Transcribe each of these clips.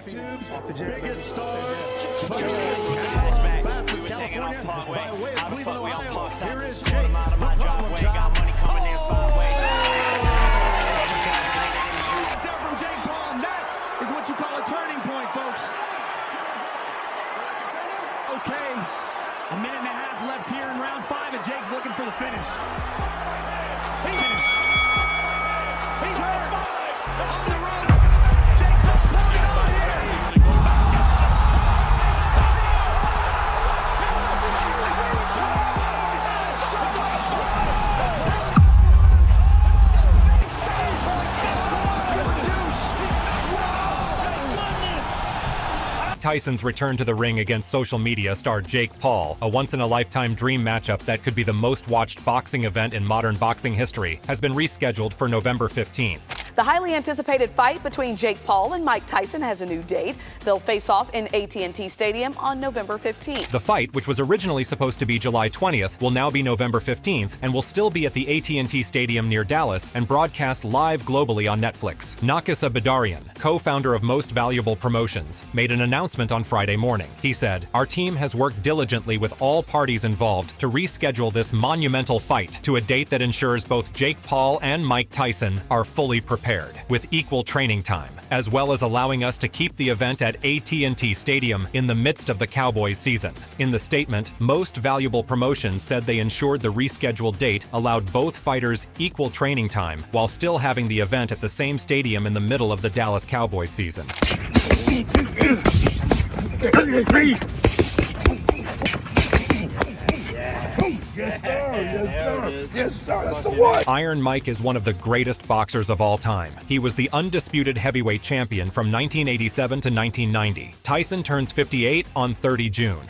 YouTube's biggest stars. By way of Cleveland, Ohio, here is Jake. From Jake Paul, and that is what you call a turning point, folks. Okay, a minute and a half left here in round 5, and Jake's looking for the finish. He's finished. He's hurt. On the run. Jake Paul pulling it on here. Tyson's return to the ring against social media star Jake Paul, a once-in-a-lifetime dream matchup that could be the most-watched boxing event in modern boxing history, has been rescheduled for November 15th. The highly anticipated fight between Jake Paul and Mike Tyson has a new date. They'll face off in AT&T Stadium on November 15th. The fight, which was originally supposed to be July 20th, will now be November 15th and will still be at the AT&T Stadium near Dallas and broadcast live globally on Netflix. Nakis Abadarian, co-founder of Most Valuable Promotions, made an announcement on Friday morning. He said, "Our team has worked diligently with all parties involved to reschedule this monumental fight to a date that ensures both Jake Paul and Mike Tyson are fully prepared, with equal training time, as well as allowing us to keep the event at AT&T Stadium in the midst of the Cowboys season." In the statement, Most Valuable Promotions said they ensured the rescheduled date allowed both fighters equal training time while still having the event at the same stadium in the middle of the Dallas Cowboys season. Yes, sir. Yes, sir. That's the one. Iron Mike is one of the greatest boxers of all time. He was the undisputed heavyweight champion from 1987 to 1990. Tyson turns 58 on 30 June.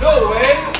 No way.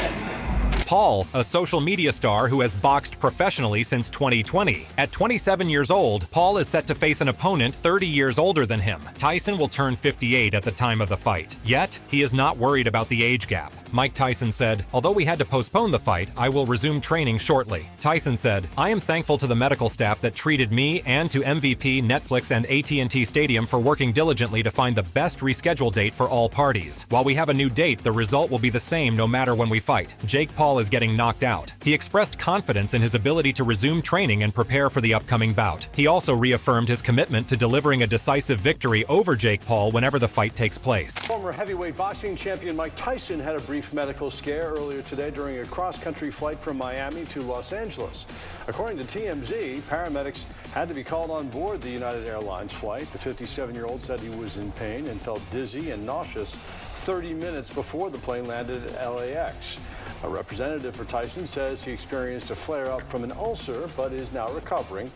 Paul, a social media star who has boxed professionally since 2020. At 27 years old, Paul is set to face an opponent 30 years older than him. Tyson will turn 58 at the time of the fight. Yet, he is not worried about the age gap. Mike Tyson said, "Although we had to postpone the fight, I will resume training shortly." Tyson said, "I am thankful to the medical staff that treated me and to MVP, Netflix, and AT&T Stadium for working diligently to find the best reschedule date for all parties. While we have a new date, the result will be the same no matter when we fight." Jake Paul is getting knocked out. He expressed confidence in his ability to resume training and prepare for the upcoming bout. He also reaffirmed his commitment to delivering a decisive victory over Jake Paul whenever the fight takes place. Former heavyweight boxing champion Mike Tyson had a brief medical scare earlier today during a cross-country flight from Miami to Los Angeles. According to TMZ, paramedics had to be called on board the United Airlines flight. The 57-year-old said he was in pain and felt dizzy and nauseous 30 minutes before the plane landed at LAX. A representative for Tyson says he experienced a flare-up from an ulcer but is now recovering.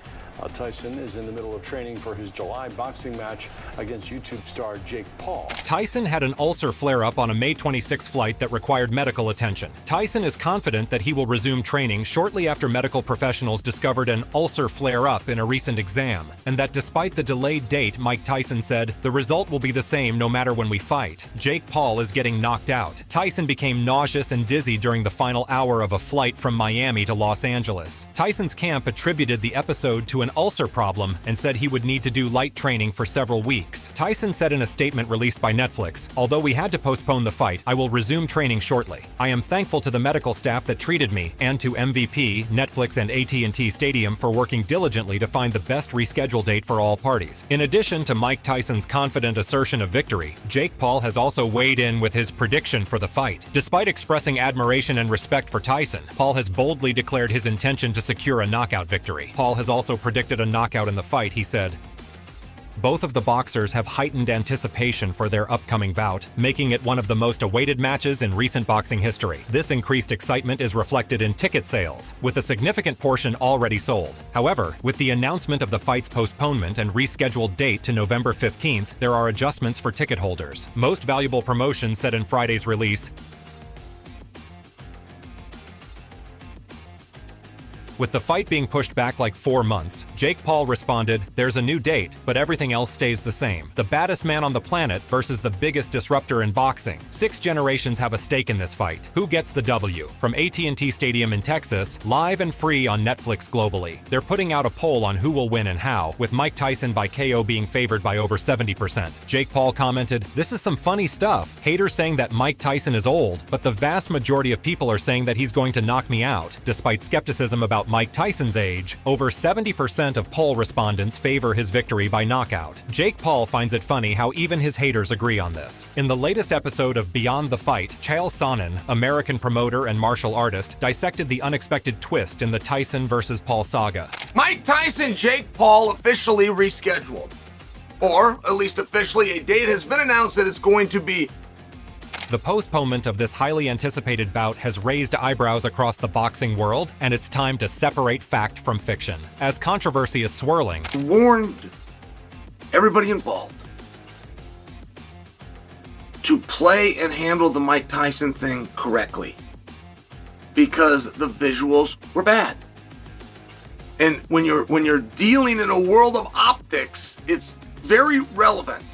Tyson is in the middle of training for his July boxing match against YouTube star Jake Paul. Tyson had an ulcer flare-up on a May 26 flight that required medical attention. Tyson is confident that he will resume training shortly after medical professionals discovered an ulcer flare-up in a recent exam, and that despite the delayed date, Mike Tyson said, "The result will be the same no matter when we fight." Jake Paul is getting knocked out. Tyson became nauseous and dizzy during the final hour of a flight from Miami to Los Angeles. Tyson's camp attributed the episode to an ulcer problem and said he would need to do light training for several weeks. Tyson said in a statement released by Netflix, "Although we had to postpone the fight, I will resume training shortly. I am thankful to the medical staff that treated me and to MVP, Netflix, and AT&T Stadium for working diligently to find the best reschedule date for all parties." In addition to Mike Tyson's confident assertion of victory, Jake Paul has also weighed in with his prediction for the fight. Despite expressing admiration and respect for Tyson, Paul has boldly declared his intention to secure a knockout victory. Paul has also predicted a knockout in the fight. He said, "Both of the boxers have heightened anticipation for their upcoming bout, making it one of the most awaited matches in recent boxing history. This increased excitement is reflected in ticket sales, with a significant portion already sold. However, with the announcement of the fight's postponement and rescheduled date to November 15th, there are adjustments for ticket holders." Most Valuable Promotions said in Friday's release, With the fight being pushed back like 4 months, Jake Paul responded, "There's a new date, but everything else stays the same. The baddest man on the planet versus the biggest disruptor in boxing. 6 generations have a stake in this fight. Who gets the W?" From AT&T Stadium in Texas, live and free on Netflix globally. They're putting out a poll on who will win and how, with Mike Tyson by KO being favored by over 70%. Jake Paul commented, "This is some funny stuff. Haters saying that Mike Tyson is old, but the vast majority of people are saying that he's going to knock me out." Despite skepticism about Mike Tyson's age, over 70% of poll respondents favor his victory by knockout. Jake Paul finds it funny how even his haters agree on this. In the latest episode of Beyond the Fight, Chael Sonnen, American promoter and martial artist, dissected the unexpected twist in the Tyson versus Paul saga. Mike Tyson, Jake Paul officially rescheduled. Or, at least officially, a date has been announced that it's going to be. The postponement of this highly anticipated bout has raised eyebrows across the boxing world, and it's time to separate fact from fiction. As controversy is swirling, Warned everybody involved to play and handle the Mike Tyson thing correctly, because the visuals were bad. And when you're dealing in a world of optics, it's very relevant.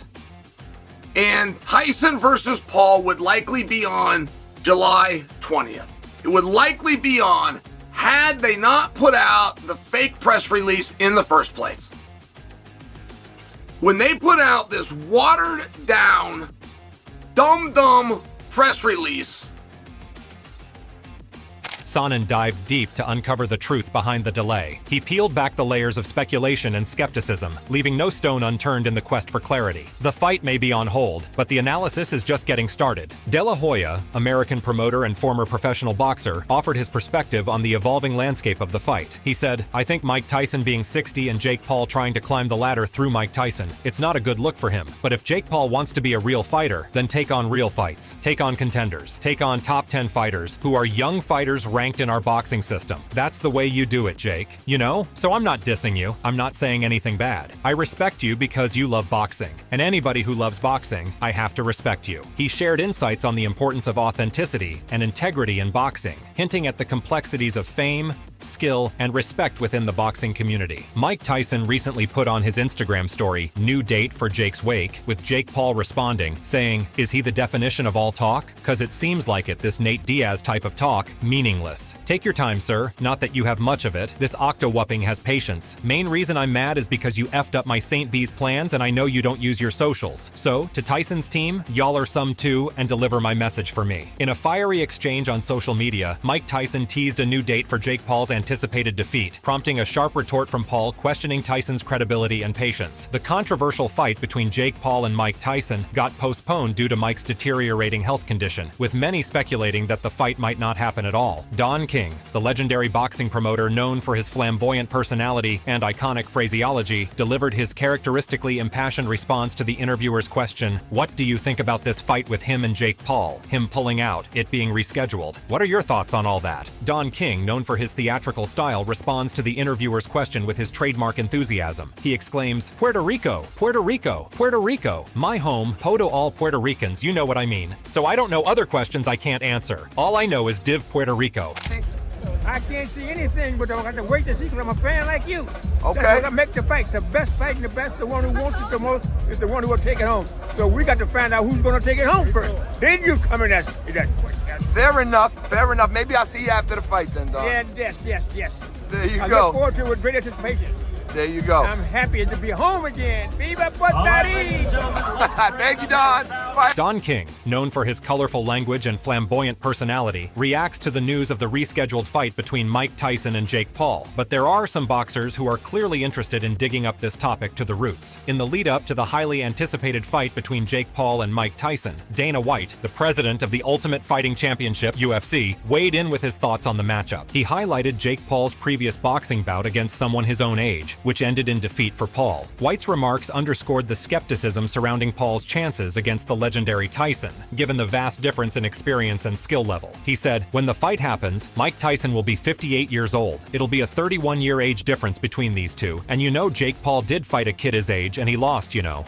And Tyson versus Paul would likely be on July 20th. It would likely be on had they not put out the fake press release in the first place. When they put out this watered down, dumb press release, Sonnen dived deep to uncover the truth behind the delay. He peeled back the layers of speculation and skepticism, leaving no stone unturned in the quest for clarity. The fight may be on hold, but the analysis is just getting started. De La Hoya, American promoter and former professional boxer, offered his perspective on the evolving landscape of the fight. He said, "I think Mike Tyson being 60 and Jake Paul trying to climb the ladder through Mike Tyson, it's not a good look for him. But if Jake Paul wants to be a real fighter, then take on real fights. Take on contenders. Take on top 10 fighters who are young fighters ranked in our boxing system. That's the way you do it, Jake. You know? So I'm not dissing you. I'm not saying anything bad. I respect you because you love boxing. And anybody who loves boxing, I have to respect you." He shared insights on the importance of authenticity and integrity in boxing, hinting at the complexities of fame, skill, and respect within the boxing community. Mike Tyson recently put on his Instagram story, "New date for Jake's wake," with Jake Paul responding, saying, "Is he the definition of all talk? 'Cause it seems like it, this Nate Diaz type of talk, meaningless. Take your time, sir. Not that you have much of it. This octo-whopping has patience. Main reason I'm mad is because you effed up my St. B's plans and I know you don't use your socials. So, to Tyson's team, y'all are some too, and deliver my message for me." In a fiery exchange on social media, Mike Tyson teased a new date for Jake Paul's anticipated defeat, prompting a sharp retort from Paul questioning Tyson's credibility and patience. The controversial fight between Jake Paul and Mike Tyson got postponed due to Mike's deteriorating health condition, with many speculating that the fight might not happen at all. Don King, the legendary boxing promoter known for his flamboyant personality and iconic phraseology, delivered his characteristically impassioned response to the interviewer's question, "What do you think about this fight with him and Jake Paul? Him pulling out, it being rescheduled. What are your thoughts on all that?" Don King, known for his theatrical style, responds to the interviewer's question with his trademark enthusiasm. He exclaims, "Puerto Rico, Puerto Rico, Puerto Rico. My home, Poto all Puerto Ricans, you know what I mean. So I don't know other questions I can't answer. All I know is Div Puerto Rico." I can't see anything, but I have to wait to see because I'm a fan like you. Okay. That's what I make the fights. The best fight and the best, the one who wants it the most is the one who will take it home. So we got to find out who's going to take it home first. Then you come in that question. Fair enough. Maybe I'll see you after the fight then, dog. Yeah, yes. There you I go. look forward to it with great anticipation. There you go. I'm happy to be home again. Viva Puerto Rico! Thank you, Don. Bye. Don King, known for his colorful language and flamboyant personality, reacts to the news of the rescheduled fight between Mike Tyson and Jake Paul. But there are some boxers who are clearly interested in digging up this topic to the roots. In the lead-up to the highly anticipated fight between Jake Paul and Mike Tyson, Dana White, the president of the Ultimate Fighting Championship, UFC, weighed in with his thoughts on the matchup. He highlighted Jake Paul's previous boxing bout against someone his own age, which ended in defeat for Paul. White's remarks underscored the skepticism surrounding Paul's chances against the legendary Tyson, given the vast difference in experience and skill level. He said, "When the fight happens, Mike Tyson will be 58 years old. It'll be a 31-year age difference between these two, and you know Jake Paul did fight a kid his age and he lost, you know.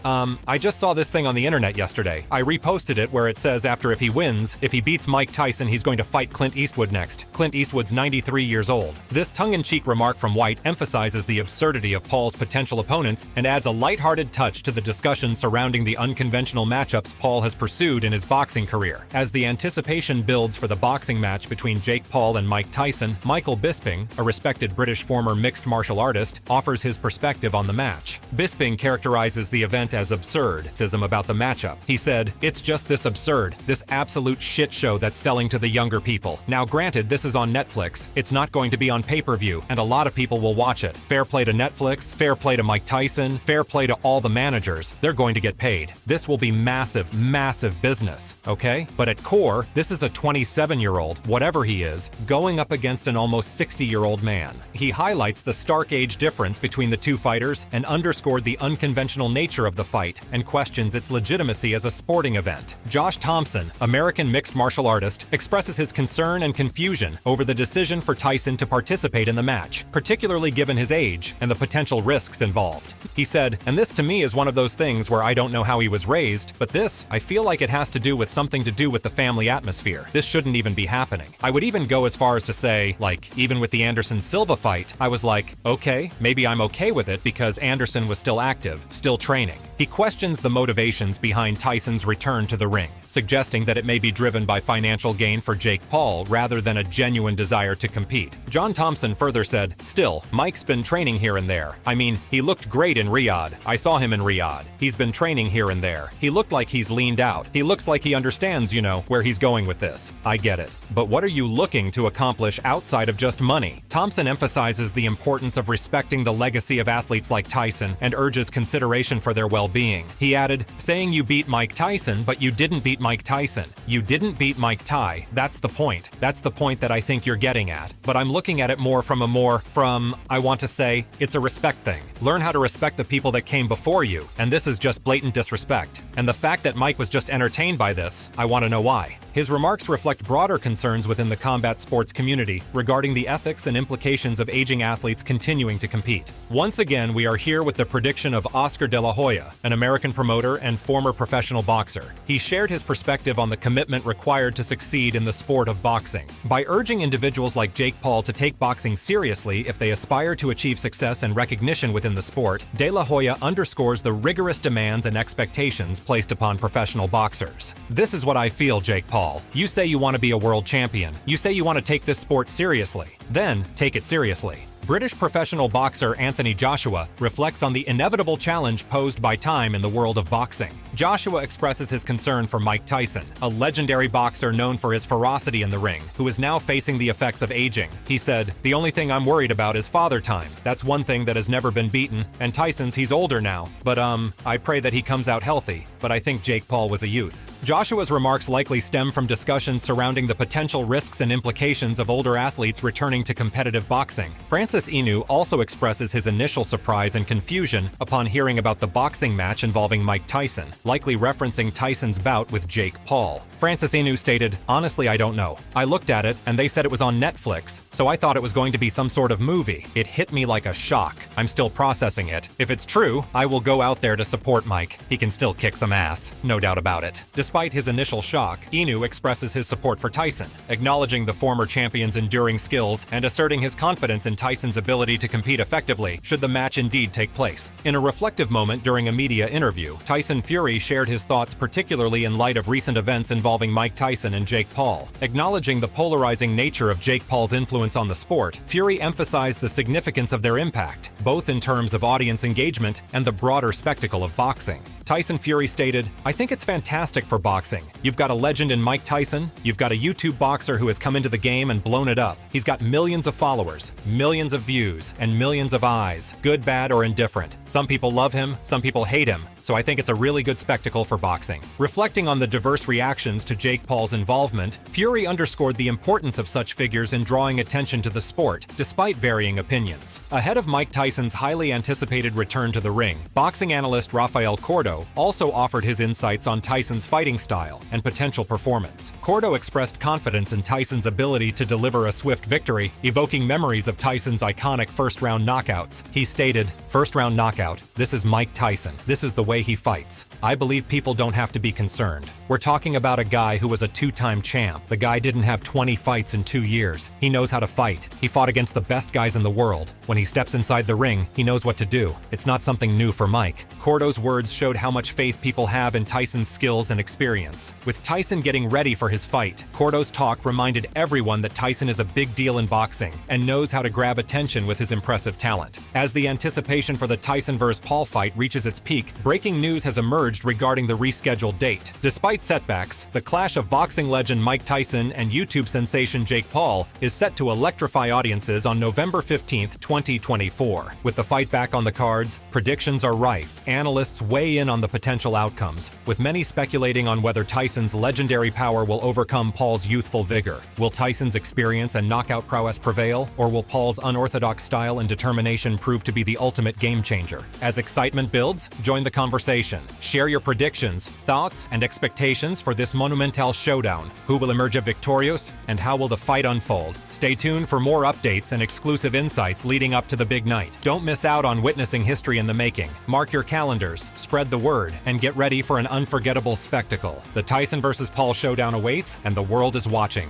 I just saw this thing on the internet yesterday. I reposted it where it says after if he wins, if he beats Mike Tyson, he's going to fight Clint Eastwood next. Clint Eastwood's 93 years old." This tongue-in-cheek remark from White emphasizes the absurdity of Paul's potential opponents and adds a lighthearted touch to the discussion surrounding the unconventional matchups Paul has pursued in his boxing career. As the anticipation builds for the boxing match between Jake Paul and Mike Tyson, Michael Bisping, a respected British former mixed martial artist, offers his perspective on the match. Bisping characterizes the event as absurd about the matchup. He said, "It's just this absurd, this absolute shit show that's selling to the younger people. Now granted, this is on Netflix. It's not going to be on pay-per-view, and a lot of people will watch it. Fair play to Netflix, fair play to Mike Tyson, fair play to all the managers. They're going to get paid. This will be massive, massive business, okay? But at core, this is a 27-year-old, whatever he is, going up against an almost 60-year-old man." He highlights the stark age difference between the two fighters and underscored the unconventional nature of the fight and questions its legitimacy as a sporting event. Josh Thompson, American mixed martial artist, expresses his concern and confusion over the decision for Tyson to participate in the match, particularly given his age and the potential risks involved. He said, "And this to me is one of those things where I don't know how he was raised, but this, I feel like it has to do with something to do with the family atmosphere. This shouldn't even be happening." I would even go as far as to say, like, even with the Anderson-Silva fight, I was like, okay, maybe I'm okay with it because Anderson was still active, still training. He questions the motivations behind Tyson's return to the ring, suggesting that it may be driven by financial gain for Jake Paul rather than a genuine desire to compete. John Thompson further said, "Still, Mike's been training here and there. I mean, he looked great in Riyadh. I saw him in Riyadh. He's been training here and there. He looked like he's leaned out. He looks like he understands, you know, where he's going with this. I get it. But what are you looking to accomplish outside of just money?" Thompson emphasizes the importance of respecting the legacy of athletes like Tyson and urges consideration for their well-being. He added, "Saying you beat Mike Tyson, but you didn't beat Mike Tyson. You didn't beat Mike Ty. That's the point. That's the point that I think you're getting at. But I'm looking at it more from I want to say, it's a respect thing. Learn how to respect the people that came before you, and this is just blatant disrespect. And the fact that Mike was just entertained by this, I want to know why." His remarks reflect broader concerns within the combat sports community regarding the ethics and implications of aging athletes continuing to compete. Once again, we are here with the prediction of Oscar De La Hoya, an American promoter and former professional boxer. He shared his perspective on the commitment required to succeed in the sport of boxing. By urging individuals like Jake Paul to take boxing seriously if they aspire to achieve success and recognition within the sport, De La Hoya underscores the rigorous demands and expectations placed upon professional boxers. "This is what I feel, Jake Paul. You say you want to be a world champion. You say you want to take this sport seriously. Then take it seriously." British professional boxer Anthony Joshua reflects on the inevitable challenge posed by time in the world of boxing. Joshua expresses his concern for Mike Tyson, a legendary boxer known for his ferocity in the ring, who is now facing the effects of aging. He said, "The only thing I'm worried about is father time. That's one thing that has never been beaten, and he's older now. But I pray that he comes out healthy, but I think Jake Paul was a youth." Joshua's remarks likely stem from discussions surrounding the potential risks and implications of older athletes returning to competitive boxing. Francis Inu also expresses his initial surprise and confusion upon hearing about the boxing match involving Mike Tyson, likely referencing Tyson's bout with Jake Paul. Francis Inu stated, "Honestly, I don't know. I looked at it and they said it was on Netflix, so I thought it was going to be some sort of movie. It hit me like a shock. I'm still processing it. If it's true, I will go out there to support Mike. He can still kick some ass, no doubt about it." Despite his initial shock, Inu expresses his support for Tyson, acknowledging the former champion's enduring skills and asserting his confidence in Tyson's ability to compete effectively should the match indeed take place. In a reflective moment during a media interview, Tyson Fury shared his thoughts particularly in light of recent events involving Mike Tyson and Jake Paul. Acknowledging the polarizing nature of Jake Paul's influence on the sport, Fury emphasized the significance of their impact, both in terms of audience engagement and the broader spectacle of boxing. Tyson Fury stated, "I think it's fantastic for boxing. You've got a legend in Mike Tyson, you've got a YouTube boxer who has come into the game and blown it up. He's got millions of followers, millions of views, and millions of eyes, good, bad, or indifferent. Some people love him, some people hate him, so I think it's a really good spectacle for boxing." Reflecting on the diverse reactions to Jake Paul's involvement, Fury underscored the importance of such figures in drawing attention to the sport, despite varying opinions. Ahead of Mike Tyson's highly anticipated return to the ring, boxing analyst Rafael Cordo Cordo, also offered his insights on Tyson's fighting style and potential performance. Cordo expressed confidence in Tyson's ability to deliver a swift victory, evoking memories of Tyson's iconic first-round knockouts. He stated, "First-round knockout, this is Mike Tyson. This is the way he fights. I believe people don't have to be concerned. We're talking about a guy who was a two-time champ. The guy didn't have 20 fights in 2 years. He knows how to fight. He fought against the best guys in the world. When he steps inside the ring, he knows what to do. It's not something new for Mike." Cordo's words showed how much faith people have in Tyson's skills and experience. With Tyson getting ready for his fight, Cordo's talk reminded everyone that Tyson is a big deal in boxing and knows how to grab attention with his impressive talent. As the anticipation for the Tyson vs. Paul fight reaches its peak, breaking news has emerged regarding the rescheduled date. Despite setbacks, the clash of boxing legend Mike Tyson and YouTube sensation Jake Paul is set to electrify audiences on November 15th, 2024. With the fight back on the cards, predictions are rife. Analysts weigh in on the potential outcomes, with many speculating on whether Tyson's legendary power will overcome Paul's youthful vigor. Will Tyson's experience and knockout prowess prevail, or will Paul's unorthodox style and determination prove to be the ultimate game changer? As excitement builds, join the conversation. Share your predictions, thoughts, and expectations for this monumental showdown. Who will emerge victorious, and how will the fight unfold? Stay tuned for more updates and exclusive insights leading up to the big night. Don't miss out on witnessing history in the making. Mark your calendars, spread the word, and get ready for an unforgettable spectacle. The Tyson vs. Paul showdown awaits, and the world is watching.